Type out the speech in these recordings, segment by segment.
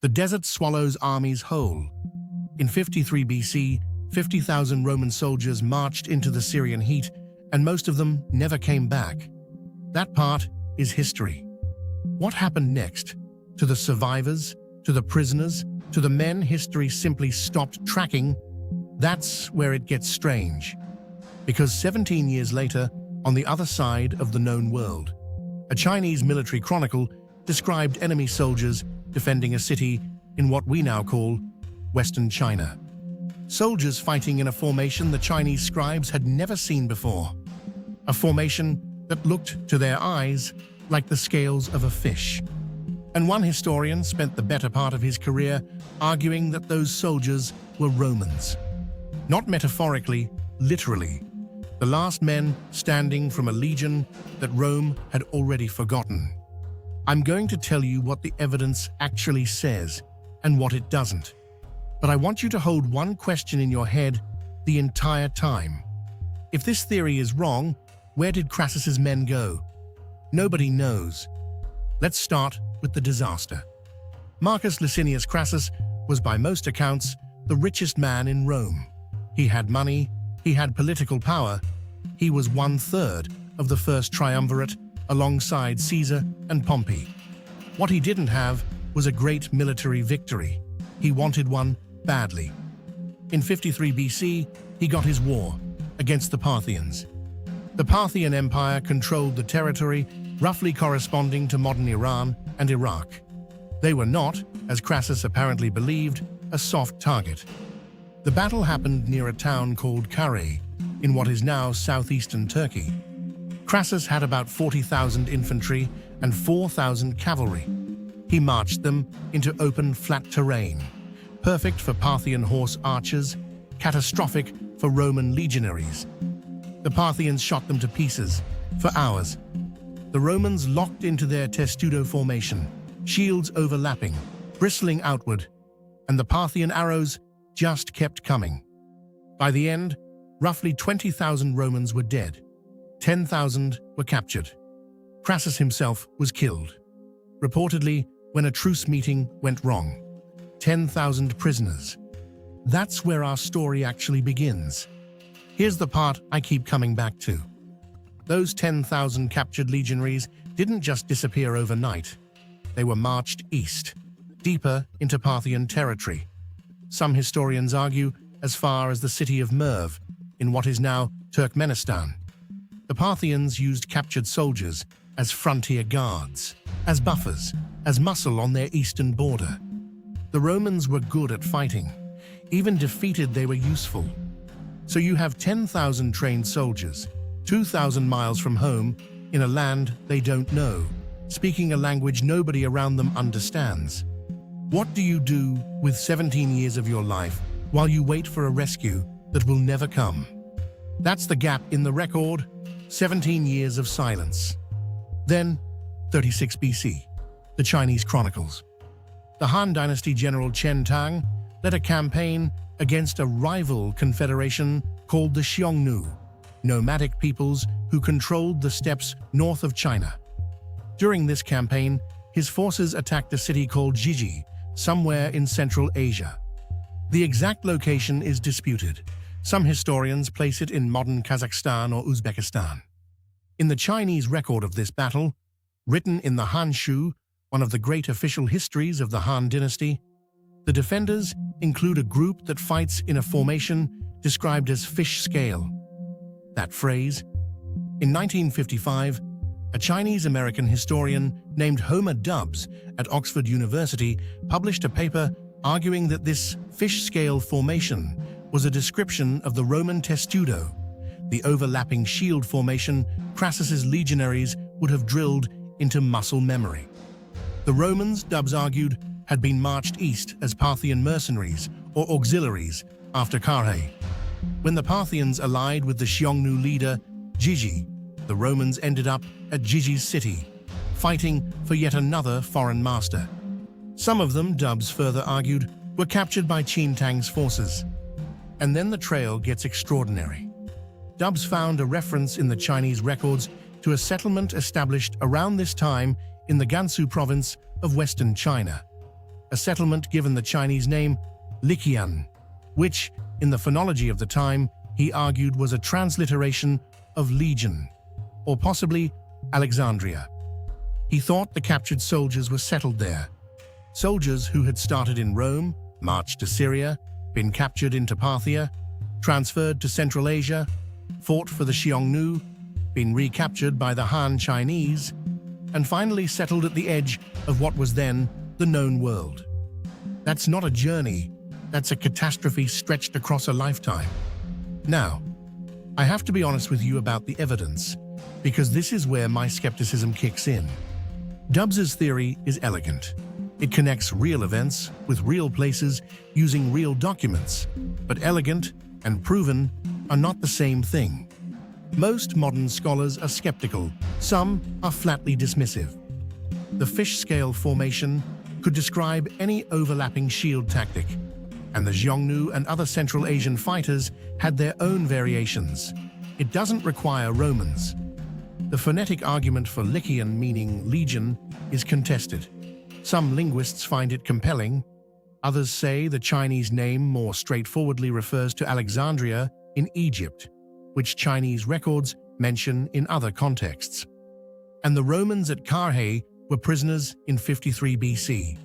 The desert swallows armies whole. In 53 BC, 50,000 Roman soldiers marched into the Syrian heat, and most of them never came back. That part is history. What happened next? To the survivors? To the prisoners? To the men history simply stopped tracking? That's where it gets strange. Because 17 years later, on the other side of the known world, a Chinese military chronicle described enemy soldiers defending a city in what we now call Western China. Soldiers fighting in a formation the Chinese scribes had never seen before. A formation that looked, to their eyes, like the scales of a fish. And one historian spent the better part of his career arguing that those soldiers were Romans. Not metaphorically, literally. The last men standing from a legion that Rome had already forgotten. I'm going to tell you what the evidence actually says and what it doesn't. But I want you to hold one question in your head the entire time. If this theory is wrong, where did Crassus's men go? Nobody knows. Let's start with the disaster. Marcus Licinius Crassus was by most accounts the richest man in Rome. He had money, he had political power, he was 1/3 of the first triumvirate alongside Caesar and Pompey. What he didn't have was a great military victory. He wanted one badly. In 53 BC, he got his war against the Parthians. The Parthian Empire controlled the territory roughly corresponding to modern Iran and Iraq. They were not, as Crassus apparently believed, a soft target. The battle happened near a town called Carrhae, in what is now southeastern Turkey. Crassus had about 40,000 infantry and 4,000 cavalry. He marched them into open, flat terrain, perfect for Parthian horse archers, catastrophic for Roman legionaries. The Parthians shot them to pieces for hours. The Romans locked into their testudo formation, shields overlapping, bristling outward, and the Parthian arrows just kept coming. By the end, roughly 20,000 Romans were dead. 10,000 were captured. Crassus himself was killed. Reportedly, when a truce meeting went wrong. 10,000 prisoners. That's where our story actually begins. Here's the part I keep coming back to. Those 10,000 captured legionaries didn't just disappear overnight. They were marched east, deeper into Parthian territory. Some historians argue as far as the city of Merv, in what is now Turkmenistan. The Parthians used captured soldiers as frontier guards, as buffers, as muscle on their eastern border. The Romans were good at fighting. Even defeated, they were useful. So you have 10,000 trained soldiers, 2,000 miles from home, in a land they don't know, speaking a language nobody around them understands. What do you do with 17 years of your life while you wait for a rescue that will never come? That's the gap in the record, 17 years of silence. Then, 36 BC, the Chinese Chronicles. The Han Dynasty general Chen Tang led a campaign against a rival confederation called the Xiongnu, nomadic peoples who controlled the steppes north of China. During this campaign, his forces attacked a city called Jiji, somewhere in Central Asia. The exact location is disputed. Some historians place it in modern Kazakhstan or Uzbekistan. In the Chinese record of this battle, written in the Han Shu, one of the great official histories of the Han Dynasty, the defenders include a group that fights in a formation described as fish scale. That phrase? In 1955, a Chinese-American historian named Homer Dubbs at Oxford University published a paper arguing that this fish scale formation was a description of the Roman testudo, the overlapping shield formation Crassus's legionaries would have drilled into muscle memory. The Romans, Dubbs argued, had been marched east as Parthian mercenaries or auxiliaries after Carrhae. When the Parthians allied with the Xiongnu leader, Jiji, the Romans ended up at Jiji's city, fighting for yet another foreign master. Some of them, Dubbs further argued, were captured by Chen Tang's forces. And then the trail gets extraordinary. Dubbs found a reference in the Chinese records to a settlement established around this time in the Gansu province of Western China. a settlement given the Chinese name Liqian, which, in the phonology of the time, he argued was a transliteration of legion, or possibly Alexandria. He thought the captured soldiers were settled there. Soldiers who had started in Rome, marched to Syria, been captured into Parthia, transferred to Central Asia, fought for the Xiongnu, been recaptured by the Han Chinese, and finally settled at the edge of what was then the known world. That's not a journey, that's a catastrophe stretched across a lifetime. Now, I have to be honest with you about the evidence, because this is where my skepticism kicks in. Dubs's theory is elegant. It connects real events with real places using real documents, but elegant and proven are not the same thing. Most modern scholars are skeptical, some are flatly dismissive. The fish scale formation could describe any overlapping shield tactic, and the Xiongnu and other Central Asian fighters had their own variations. It doesn't require Romans. The phonetic argument for Liqian, meaning legion, is contested. Some linguists find it compelling. Others say the Chinese name more straightforwardly refers to Alexandria in Egypt, which Chinese records mention in other contexts. And the Romans at Carrhae were prisoners in 53 BC.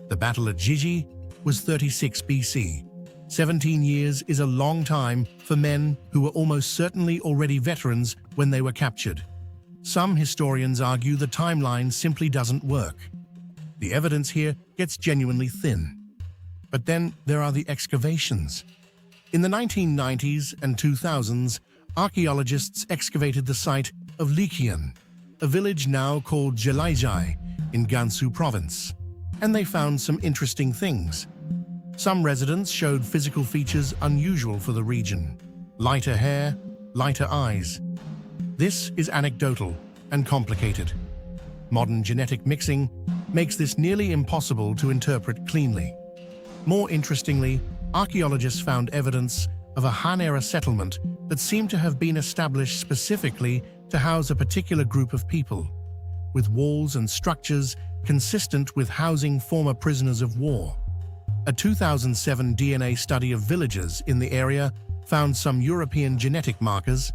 The battle at Carrhae was 36 BC. 17 years is a long time for men who were almost certainly already veterans when they were captured. Some historians argue the timeline simply doesn't work. The evidence here gets genuinely thin. But then there are the excavations. In the 1990s and 2000s, archaeologists excavated the site of Liqian, a village now called Zhejiang in Gansu province, and they found some interesting things. Some residents showed physical features unusual for the region: lighter hair, lighter eyes. This is anecdotal and complicated. Modern genetic mixing makes this nearly impossible to interpret cleanly. More interestingly, archaeologists found evidence of a Han-era settlement that seemed to have been established specifically to house a particular group of people, with walls and structures consistent with housing former prisoners of war. A 2007 DNA study of villagers in the area found some European genetic markers.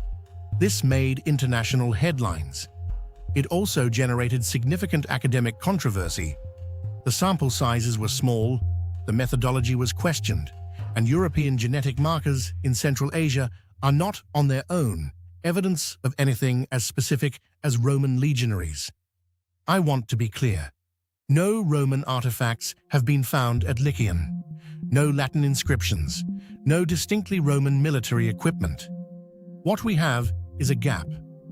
This made international headlines. It also generated significant academic controversy. The sample sizes were small, the methodology was questioned, and European genetic markers in Central Asia are not, on their own, evidence of anything as specific as Roman legionaries. I want to be clear. No Roman artifacts have been found at Liqian. No Latin inscriptions. No distinctly Roman military equipment. What we have is a gap,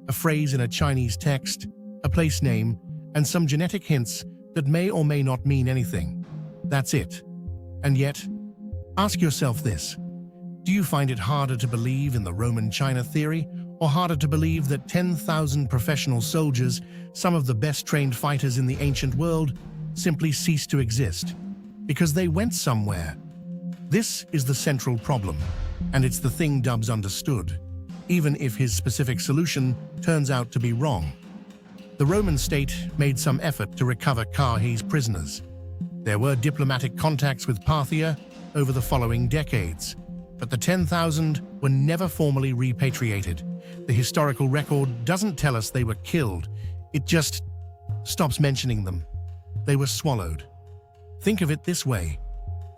a phrase in a Chinese text, a place name, and some genetic hints that may or may not mean anything. That's it. And yet, ask yourself this. Do you find it harder to believe in the Roman China theory, or harder to believe that 10,000 professional soldiers, some of the best trained fighters in the ancient world, simply ceased to exist because they went somewhere? This is the central problem, and it's the thing Dubs understood, even if his specific solution turns out to be wrong. The Roman state made some effort to recover Carrhae's prisoners. There were diplomatic contacts with Parthia over the following decades, but the 10,000 were never formally repatriated. The historical record doesn't tell us they were killed, it just stops mentioning them. They were swallowed. Think of it this way.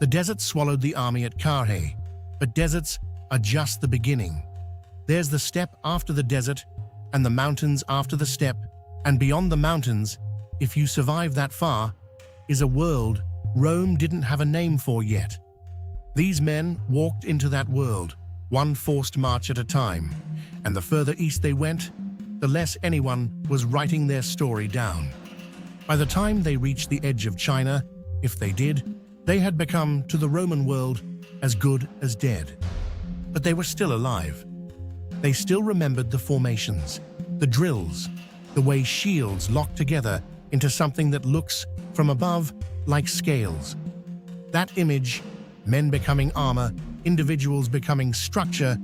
The desert swallowed the army at Carrhae, but deserts are just the beginning. There's the steppe after the desert, and the mountains after the steppe, and beyond the mountains, if you survive that far, is a world Rome didn't have a name for yet. These men walked into that world, one forced march at a time, and the further east they went, the less anyone was writing their story down. By the time they reached the edge of China, if they did, they had become, to the Roman world, as good as dead. But they were still alive. They still remembered the formations, the drills, the way shields lock together into something that looks, from above, like scales. That image, men becoming armor, individuals becoming structure,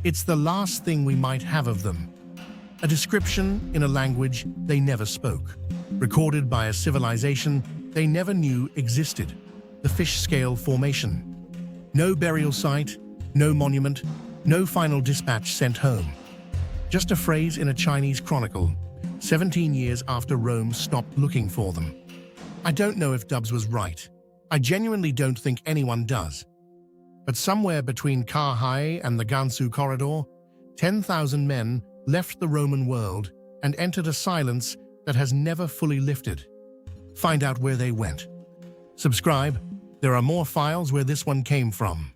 it's the last thing we might have of them. A description in a language they never spoke, recorded by a civilization they never knew existed. the fish scale formation. No burial site, no monument, no final dispatch sent home. Just a phrase in a Chinese chronicle, 17 years after Rome stopped looking for them. I don't know if Dubs was right. I genuinely don't think anyone does. But somewhere between Carrhae and the Gansu corridor, 10,000 men left the Roman world and entered a silence that has never fully lifted. Find out where they went. Subscribe. There are more files where this one came from.